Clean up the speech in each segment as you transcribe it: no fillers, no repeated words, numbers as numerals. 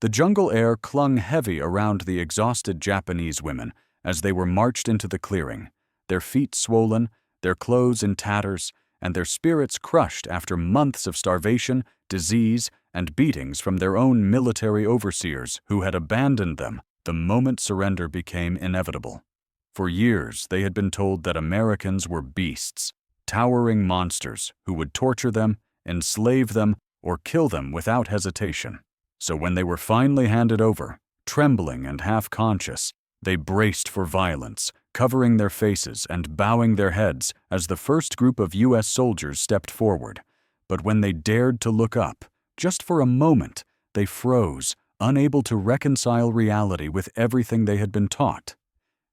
The jungle air clung heavy around the exhausted Japanese women as they were marched into the clearing, their feet swollen, their clothes in tatters, and their spirits crushed after months of starvation, disease, and beatings from their own military overseers who had abandoned them the moment surrender became inevitable. For years, they had been told that Americans were beasts, towering monsters who would torture them, enslave them, or kill them without hesitation. So when they were finally handed over, trembling and half-conscious, they braced for violence, covering their faces and bowing their heads as the first group of U.S. soldiers stepped forward. But when they dared to look up, just for a moment, they froze, unable to reconcile reality with everything they had been taught.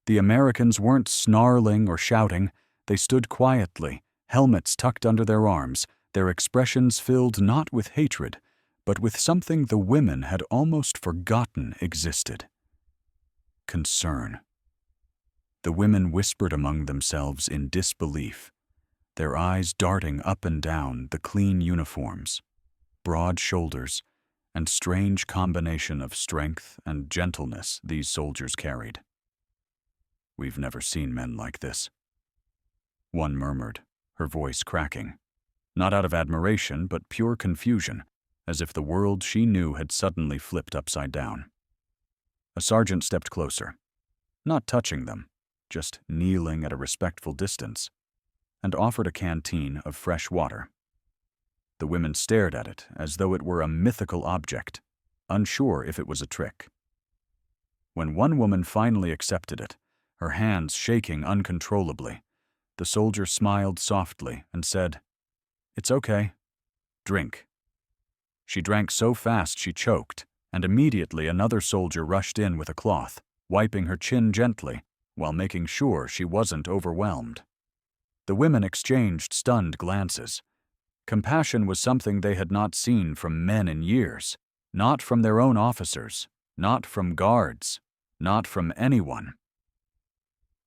The Americans weren't snarling or shouting. They stood quietly, helmets tucked under their arms, their expressions filled not with hatred, but with something the women had almost forgotten existed: concern. The women whispered among themselves in disbelief, their eyes darting up and down the clean uniforms, broad shoulders, and strange combination of strength and gentleness these soldiers carried. "We've never seen men like this," one murmured, her voice cracking, not out of admiration but pure confusion, as if the world she knew had suddenly flipped upside down. A sergeant stepped closer, not touching them, just kneeling at a respectful distance, and offered a canteen of fresh water. The women stared at it as though it were a mythical object, unsure if it was a trick. When one woman finally accepted it, her hands shaking uncontrollably, the soldier smiled softly and said, "It's okay. Drink." She drank so fast she choked, and immediately another soldier rushed in with a cloth, wiping her chin gently while making sure she wasn't overwhelmed. The women exchanged stunned glances. Compassion was something they had not seen from men in years, not from their own officers, not from guards, not from anyone.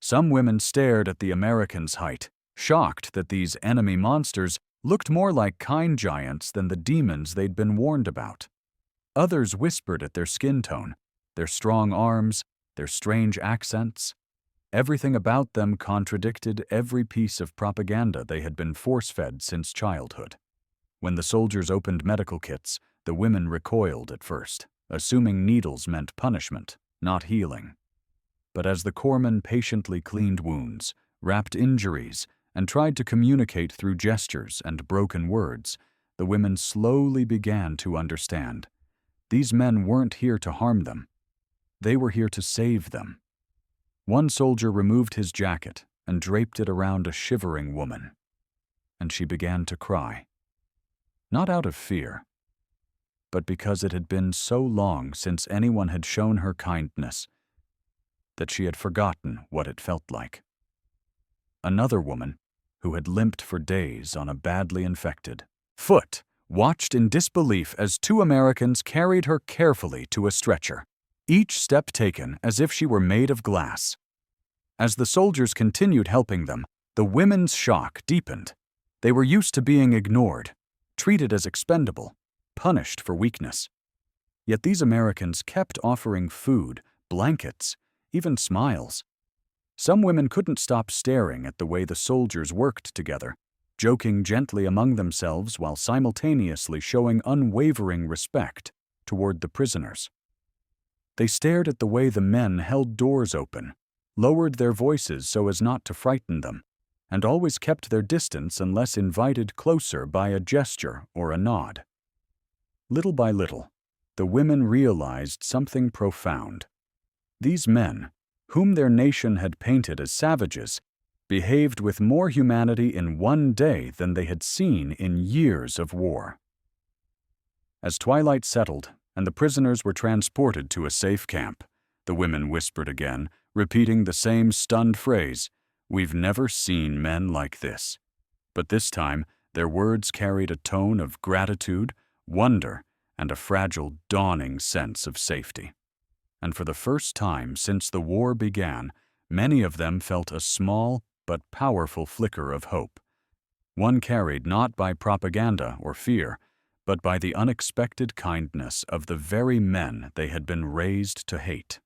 Some women stared at the Americans' height, shocked that these enemy monsters looked more like kind giants than the demons they'd been warned about. Others whispered at their skin tone, their strong arms, their strange accents. Everything about them contradicted every piece of propaganda they had been force-fed since childhood. When the soldiers opened medical kits, the women recoiled at first, assuming needles meant punishment, not healing. But as the corpsmen patiently cleaned wounds, wrapped injuries, and tried to communicate through gestures and broken words, the women slowly began to understand. These men weren't here to harm them. They were here to save them. One soldier removed his jacket and draped it around a shivering woman, and she began to cry. Not out of fear, but because it had been so long since anyone had shown her kindness that she had forgotten what it felt like. Another woman, who had limped for days on a badly infected foot, watched in disbelief as two Americans carried her carefully to a stretcher, each step taken as if she were made of glass. As the soldiers continued helping them, the women's shock deepened. They were used to being ignored, treated as expendable, punished for weakness. Yet these Americans kept offering food, blankets, even smiles. Some women couldn't stop staring at the way the soldiers worked together, joking gently among themselves while simultaneously showing unwavering respect toward the prisoners. They stared at the way the men held doors open, lowered their voices so as not to frighten them, and always kept their distance unless invited closer by a gesture or a nod. Little by little, the women realized something profound. These men, whom their nation had painted as savages, behaved with more humanity in one day than they had seen in years of war. As twilight settled and the prisoners were transported to a safe camp, the women whispered again, repeating the same stunned phrase, "We've never seen men like this." But this time, their words carried a tone of gratitude, wonder, and a fragile, dawning sense of safety. And for the first time since the war began, many of them felt a small but powerful flicker of hope. One carried not by propaganda or fear, but by the unexpected kindness of the very men they had been raised to hate.